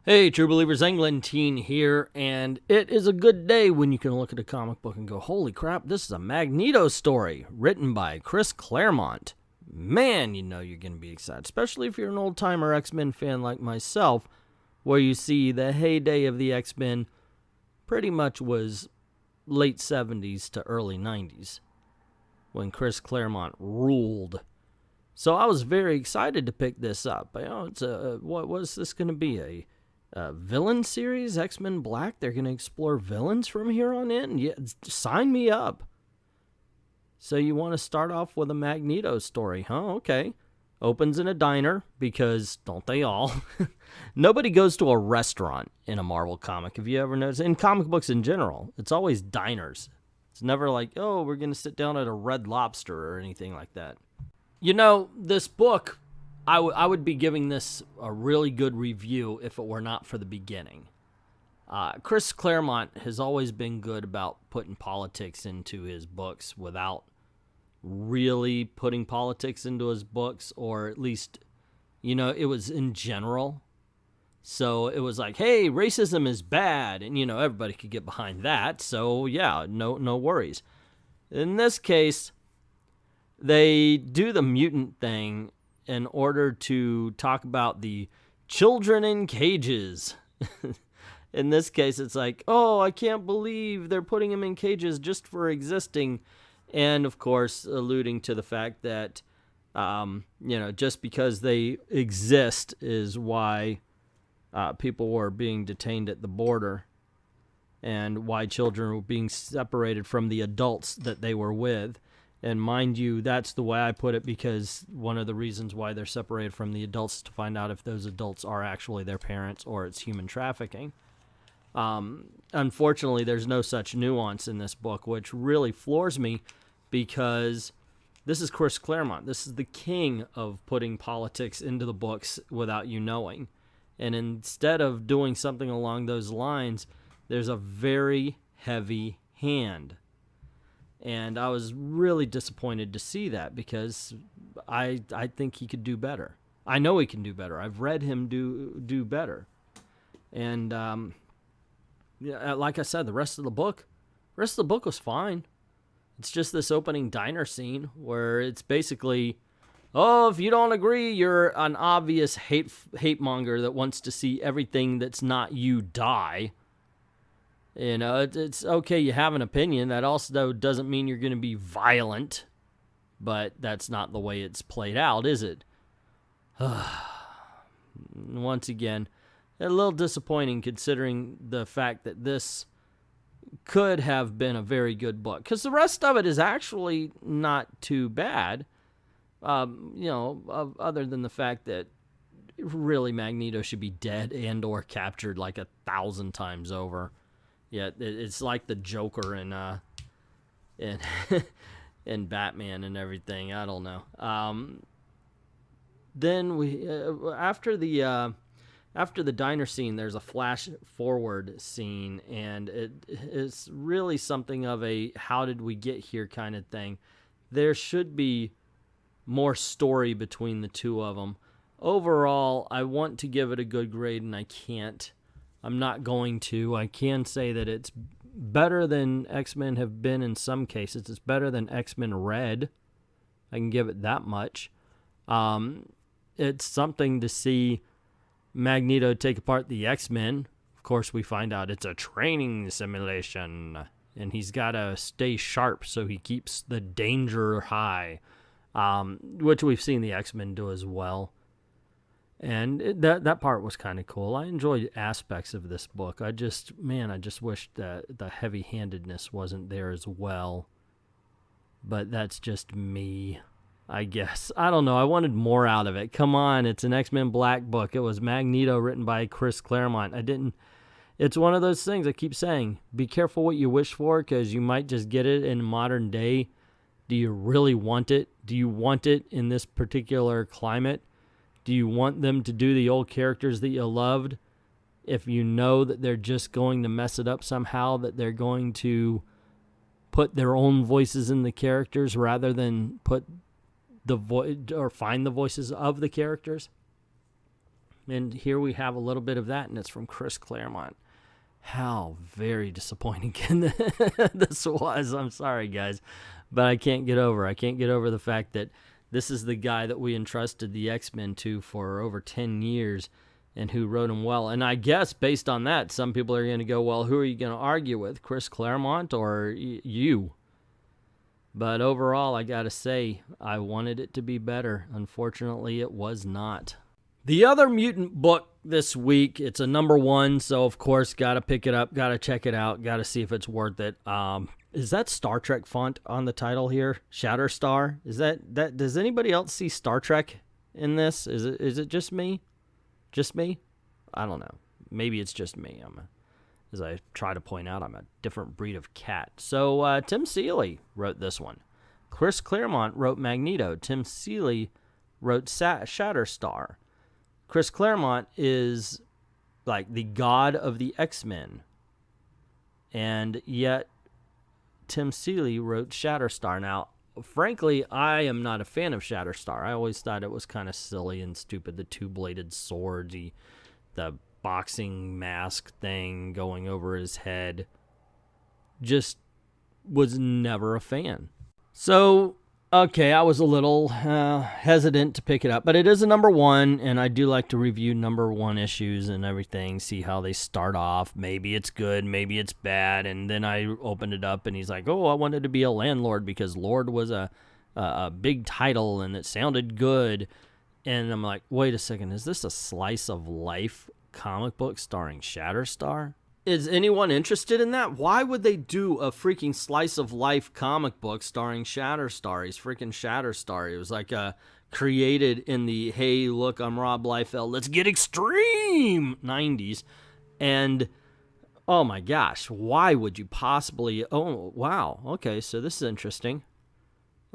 Hey, True Believers, Englentine here, and it is a good day when you can look at a comic book and go, holy crap, this is a Magneto story written by Chris Claremont. Man, you know you're going to be excited, especially if you're an old-timer X-Men fan like myself, where you see the heyday of the X-Men pretty much was late 70s to early 90s, when Chris Claremont ruled. So I was very excited to pick this up. What was this going to be, a villain series, X-Men Black? They're going to explore villains from here on in? Yeah, sign me up. So you want to start off with a Magneto story, huh? Okay. Opens in a diner, because don't they all? Nobody goes to a restaurant in a Marvel comic. Have you ever noticed? In comic books in general, it's always diners. It's never like, oh, we're going to sit down at a Red Lobster or anything like that. You know, this book, I would be giving this a really good review if it were not for the beginning. Chris Claremont has always been good about putting politics into his books without really putting politics into his books, or at least, you know, it was in general. So it was like, hey, racism is bad, and, you know, everybody could get behind that. So, yeah, no worries. In this case, they do the mutant thing in order to talk about the children in cages. In this case, it's like, oh, I can't believe they're putting them in cages just for existing. And, of course, alluding to the fact that, just because they exist is why people were being detained at the border, and why children were being separated from the adults that they were with. And mind you, that's the way I put it, because one of the reasons why they're separated from the adults is to find out if those adults are actually their parents or it's human trafficking. Unfortunately, there's no such nuance in this book, which really floors me, because this is Chris Claremont. This is the king of putting politics into the books without you knowing. And instead of doing something along those lines, there's a very heavy hand. And I was really disappointed to see that, because I think he could do better. I know he can do better. I've read him do better. And like I said, the rest of the book was fine. It's just this opening diner scene where it's basically, oh, if you don't agree, you're an obvious hate monger that wants to see everything that's not you die. You know, it's okay, you have an opinion. That also doesn't mean you're going to be violent. But that's not the way it's played out, is it? Once again, a little disappointing, considering the fact that this could have been a very good book. Because the rest of it is actually not too bad. Other than the fact that really Magneto should be dead and or captured like 1,000 times over. Yeah, it's like the Joker in in Batman and everything. I don't know. Then we after the diner scene, there's a flash forward scene, and it's really something of a how did we get here kind of thing. There should be more story between the two of them. Overall, I want to give it a good grade, and I can't. I'm not going to. I can say that it's better than X-Men have been in some cases. It's better than X-Men Red. I can give it that much. It's something to see Magneto take apart the X-Men. Of course, we find out it's a training simulation, and he's got to stay sharp so he keeps the danger high, which we've seen the X-Men do as well. And that part was kind of cool. I enjoyed aspects of this book. I just wish that the heavy-handedness wasn't there as well. But that's just me, I guess. I don't know. I wanted more out of it. Come on, it's an X-Men Black book. It was Magneto written by Chris Claremont. It's one of those things I keep saying. Be careful what you wish for, because you might just get it in modern day. Do you really want it? Do you want it in this particular climate? Do you want them to do the old characters that you loved? If you know that they're just going to mess it up somehow, that they're going to put their own voices in the characters rather than put the voice or find the voices of the characters. And here we have a little bit of that, and it's from Chris Claremont. How very disappointing this was. I'm sorry, guys, but I can't get over the fact that this is the guy that we entrusted the X-Men to for over 10 years and who wrote them well. And I guess based on that, some people are going to go, well, who are you going to argue with, Chris Claremont or you? But overall, I got to say, I wanted it to be better. Unfortunately, it was not. The other mutant book this week, it's a #1, so of course, got to pick it up, got to check it out, got to see if it's worth it. Is that Star Trek font on the title here? Shatterstar? Is that does anybody else see Star Trek in this? Is it just me? Just me? I don't know. Maybe it's just me. As I try to point out, I'm a different breed of cat. So Tim Seeley wrote this one. Chris Claremont wrote Magneto. Tim Seeley wrote Shatterstar. Chris Claremont is like the god of the X-Men. And yet Tim Seeley wrote Shatterstar. Now, frankly, I am not a fan of Shatterstar. I always thought it was kind of silly and stupid. The two-bladed swords, the boxing mask thing going over his head. Just was never a fan. So, okay, I was a little hesitant to pick it up, but it is a #1, and I do like to review #1 issues and everything, see how they start off. Maybe it's good, maybe it's bad, and then I opened it up, and he's like, oh, I wanted to be a landlord because Lord was a big title, and it sounded good. And I'm like, wait a second, is this a slice of life comic book starring Shatterstar? Is anyone interested in that? Why would they do a freaking slice of life comic book starring Shatterstar? He's freaking Shatterstar. It was like created in the, hey, look, I'm Rob Liefeld, let's get extreme 90s. And, oh my gosh, why would you possibly, oh, wow, okay, so this is interesting.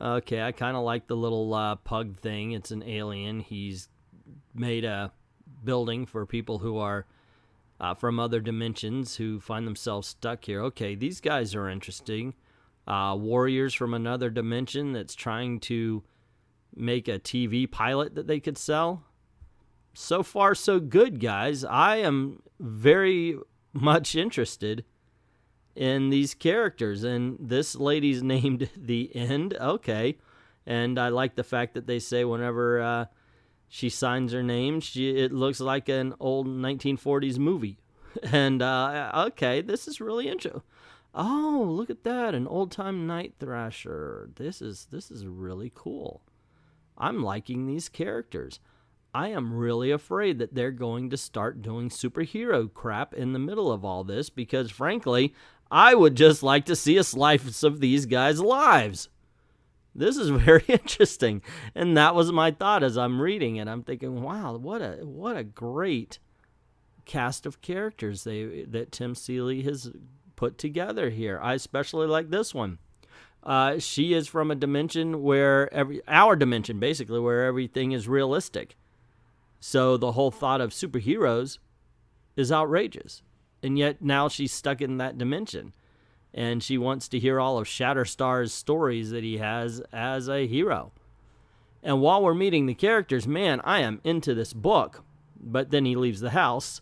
Okay, I kind of like the little pug thing. It's an alien. He's made a building for people who are from other dimensions who find themselves stuck here. Okay, these guys are interesting. Warriors from another dimension that's trying to make a TV pilot that they could sell. So far, so good, guys. I am very much interested in these characters, and this lady's named The End. Okay, and I like the fact that they say whenever she signs her name, it looks like an old 1940s movie. And okay, this is really interesting. Oh, look at that, an old-time Night Thrasher. This is really cool. I'm liking these characters. I am really afraid that they're going to start doing superhero crap in the middle of all this because, frankly, I would just like to see a slice of these guys' lives. This is very interesting. And that was my thought as I'm reading it. I'm thinking, wow, what a great cast of characters that Tim Seeley has put together here. I especially like this one. She is from a dimension where our dimension, basically, where everything is realistic. So the whole thought of superheroes is outrageous. And yet now she's stuck in that dimension. And she wants to hear all of Shatterstar's stories that he has as a hero. And while we're meeting the characters, man, I am into this book. But then he leaves the house,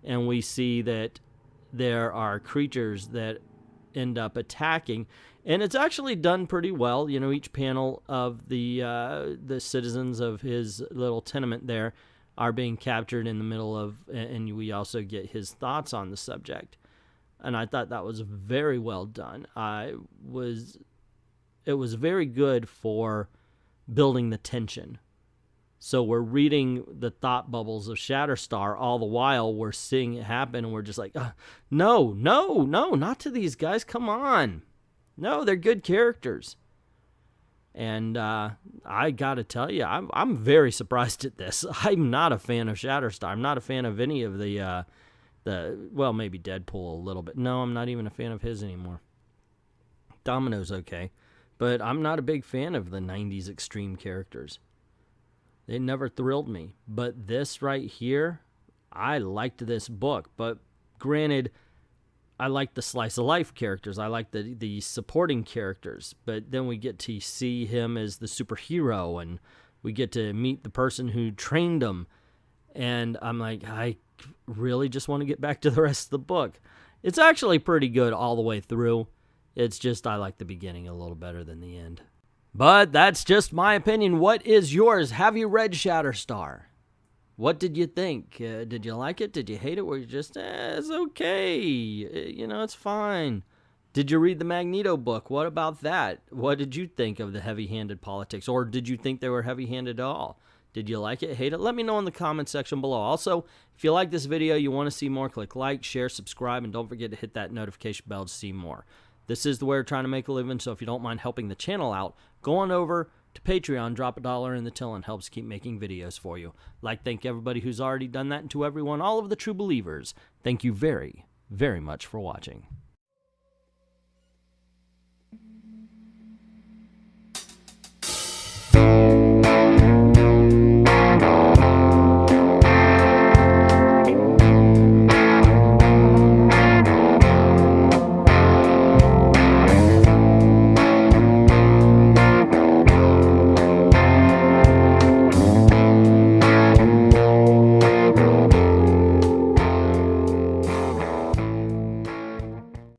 and we see that there are creatures that end up attacking. And it's actually done pretty well. You know, each panel of the citizens of his little tenement there are being captured in the middle of, and we also get his thoughts on the subject. And I thought that was very well done. It was very good for building the tension. So we're reading the thought bubbles of Shatterstar all the while we're seeing it happen, and we're just like, no, not to these guys. Come on. No, they're good characters. And I got to tell you, I'm very surprised at this. I'm not a fan of Shatterstar. I'm not a fan of any of the well, maybe Deadpool a little bit. No, I'm not even a fan of his anymore. Domino's okay. But I'm not a big fan of the 90s extreme characters. They never thrilled me. But this right here, I liked this book. But granted, I like the slice of life characters. I like the supporting characters. But then we get to see him as the superhero, and we get to meet the person who trained him. And I'm like, I really just want to get back to the rest of the book. It's actually pretty good all the way through. It's just I like the beginning a little better than the end. But that's just my opinion. What is yours? Have you read Shatterstar? What did you think? Did you like it? Did you hate it? Were you just, it's okay. You know, it's fine. Did you read the Magneto book? What about that? What did you think of the heavy-handed politics? Or did you think they were heavy-handed at all? Did you like it, hate it? Let me know in the comment section below. Also, if you like this video, you want to see more, click like, share, subscribe, and don't forget to hit that notification bell to see more. This is the way we're trying to make a living, so if you don't mind helping the channel out, go on over to Patreon, drop $1 in the till, and helps keep making videos for you. I'd like to thank everybody who's already done that, and to everyone, all of the true believers, thank you very, very much for watching.